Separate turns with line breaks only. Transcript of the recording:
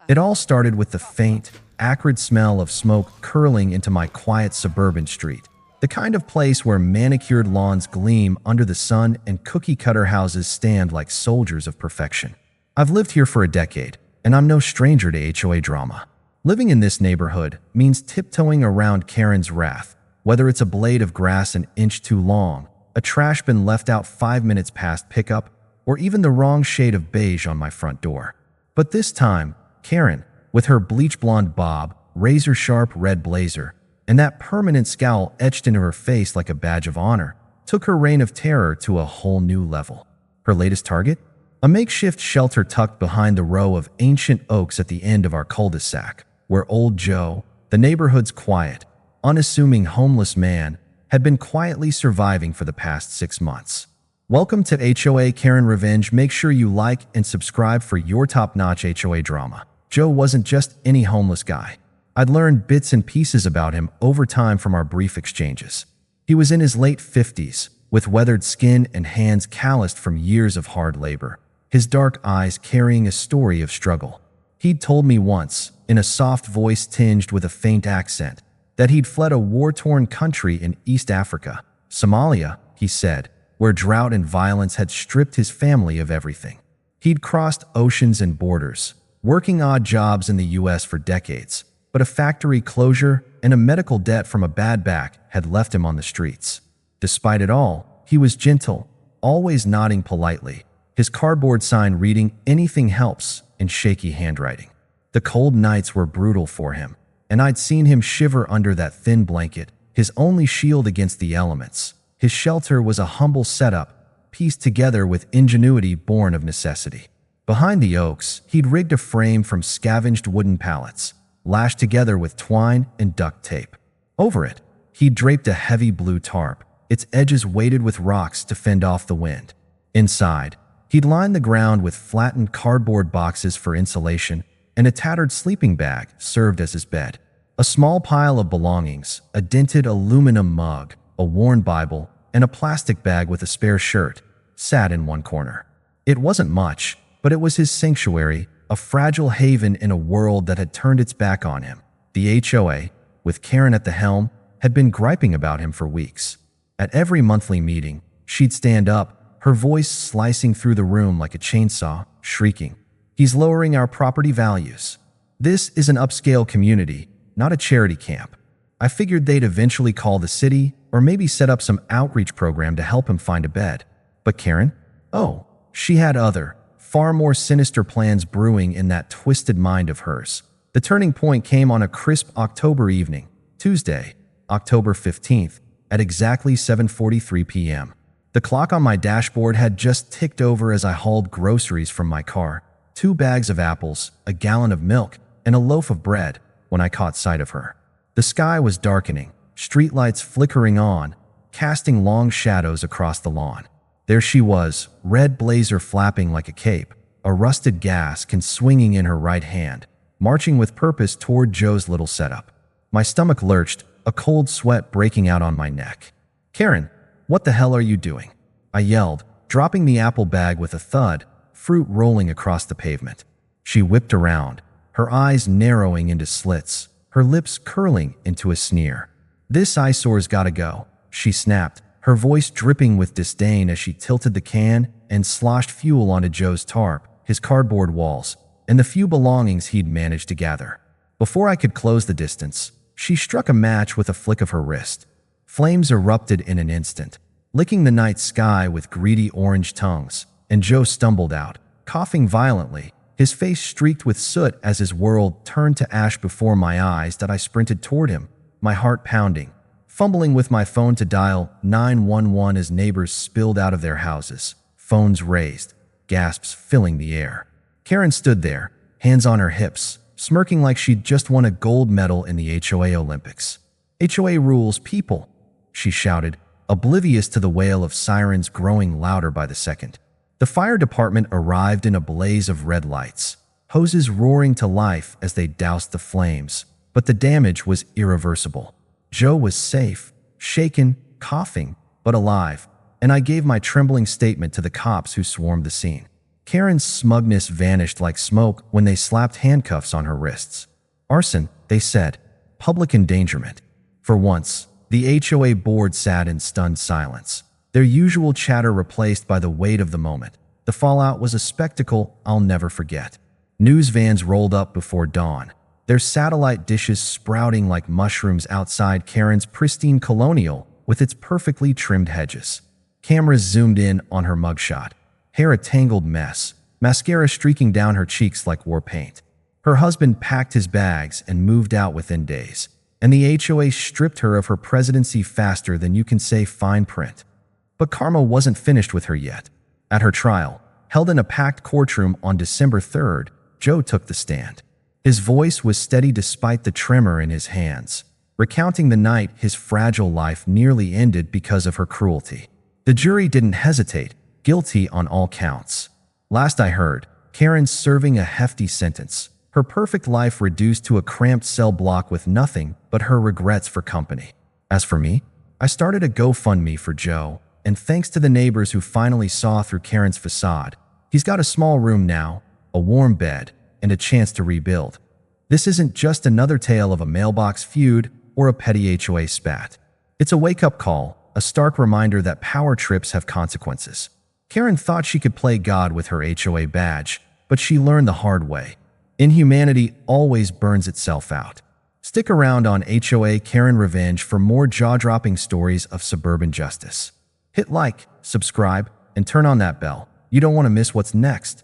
It all started with the faint, acrid smell of smoke curling into my quiet suburban street. The kind of place where manicured lawns gleam under the sun and cookie-cutter houses stand like soldiers of perfection. I've lived here for a decade, and I'm no stranger to HOA drama. Living in this neighborhood means tiptoeing around Karen's wrath, whether it's a blade of grass an inch too long, a trash bin left out 5 minutes past pickup, or even the wrong shade of beige on my front door. But this time, Karen, with her bleach-blonde bob, razor-sharp red blazer, and that permanent scowl etched into her face like a badge of honor, took her reign of terror to a whole new level. Her latest target? A makeshift shelter tucked behind the row of ancient oaks at the end of our cul-de-sac, where old Joe, the neighborhood's quiet, unassuming homeless man, had been quietly surviving for the past 6 months. Welcome to HOA Karen Revenge. Make sure you like and subscribe for your top-notch HOA drama. Joe wasn't just any homeless guy. I'd learned bits and pieces about him over time from our brief exchanges. He was in his late 50s, with weathered skin and hands calloused from years of hard labor, his dark eyes carrying a story of struggle. He'd told me once, in a soft voice tinged with a faint accent, that he'd fled a war-torn country in East Africa, Somalia, he said, where drought and violence had stripped his family of everything. He'd crossed oceans and borders, working odd jobs in the US for decades, but a factory closure and a medical debt from a bad back had left him on the streets. Despite it all, he was gentle, always nodding politely, his cardboard sign reading "Anything helps" in shaky handwriting. The cold nights were brutal for him, and I'd seen him shiver under that thin blanket, his only shield against the elements. His shelter was a humble setup, pieced together with ingenuity born of necessity. Behind the oaks, he'd rigged a frame from scavenged wooden pallets, lashed together with twine and duct tape. Over it, he'd draped a heavy blue tarp, its edges weighted with rocks to fend off the wind. Inside, he'd lined the ground with flattened cardboard boxes for insulation, and a tattered sleeping bag served as his bed. A small pile of belongings, a dented aluminum mug, a worn Bible, and a plastic bag with a spare shirt, sat in one corner. It wasn't much, but it was his sanctuary, a fragile haven in a world that had turned its back on him. The HOA, with Karen at the helm, had been griping about him for weeks. At every monthly meeting, she'd stand up, her voice slicing through the room like a chainsaw, shrieking, "He's lowering our property values. This is an upscale community, not a charity camp." I figured they'd eventually call the city or maybe set up some outreach program to help him find a bed. But Karen? Oh, she had other, far more sinister plans brewing in that twisted mind of hers. The turning point came on a crisp October evening, Tuesday, October 15th, at exactly 7:43 p.m. The clock on my dashboard had just ticked over as I hauled groceries from my car, 2 bags of apples, a gallon of milk, and a loaf of bread, when I caught sight of her. The sky was darkening, streetlights flickering on, casting long shadows across the lawn. There she was, red blazer flapping like a cape, a rusted gas can swinging in her right hand, marching with purpose toward Joe's little setup. My stomach lurched, a cold sweat breaking out on my neck. "Karen, what the hell are you doing?" I yelled, dropping the apple bag with a thud, fruit rolling across the pavement. She whipped around, her eyes narrowing into slits, her lips curling into a sneer. "This eyesore's gotta go," she snapped, her voice dripping with disdain as she tilted the can and sloshed fuel onto Joe's tarp, his cardboard walls, and the few belongings he'd managed to gather. Before I could close the distance, she struck a match with a flick of her wrist. Flames erupted in an instant, licking the night sky with greedy orange tongues, and Joe stumbled out, coughing violently, his face streaked with soot as his world turned to ash before my eyes. That I sprinted toward him, my heart pounding, fumbling with my phone to dial 911 as neighbors spilled out of their houses, phones raised, gasps filling the air. Karen stood there, hands on her hips, smirking like she'd just won a gold medal in the HOA Olympics. "HOA rules, people," she shouted, oblivious to the wail of sirens growing louder by the second. The fire department arrived in a blaze of red lights, hoses roaring to life as they doused the flames, but the damage was irreversible. Joe was safe, shaken, coughing, but alive, and I gave my trembling statement to the cops who swarmed the scene. Karen's smugness vanished like smoke when they slapped handcuffs on her wrists. Arson, they said. Public endangerment. For once, the HOA board sat in stunned silence, their usual chatter replaced by the weight of the moment. The fallout was a spectacle I'll never forget. News vans rolled up before dawn, their satellite dishes sprouting like mushrooms outside Karen's pristine colonial with its perfectly trimmed hedges. Cameras zoomed in on her mugshot, hair a tangled mess, mascara streaking down her cheeks like war paint. Her husband packed his bags and moved out within days, and the HOA stripped her of her presidency faster than you can say fine print. But karma wasn't finished with her yet. At her trial, held in a packed courtroom on December 3rd, Joe took the stand. His voice was steady despite the tremor in his hands, recounting the night his fragile life nearly ended because of her cruelty. The jury didn't hesitate, guilty on all counts. Last I heard, Karen's serving a hefty sentence, her perfect life reduced to a cramped cell block with nothing but her regrets for company. As for me, I started a GoFundMe for Joe, and thanks to the neighbors who finally saw through Karen's facade, he's got a small room now, a warm bed, and a chance to rebuild. This isn't just another tale of a mailbox feud or a petty HOA spat. It's a wake-up call, a stark reminder that power trips have consequences. Karen thought she could play God with her HOA badge, but she learned the hard way. Inhumanity always burns itself out. Stick around on HOA Karen Revenge for more jaw-dropping stories of suburban justice. Hit like, subscribe, and turn on that bell. You don't want to miss what's next.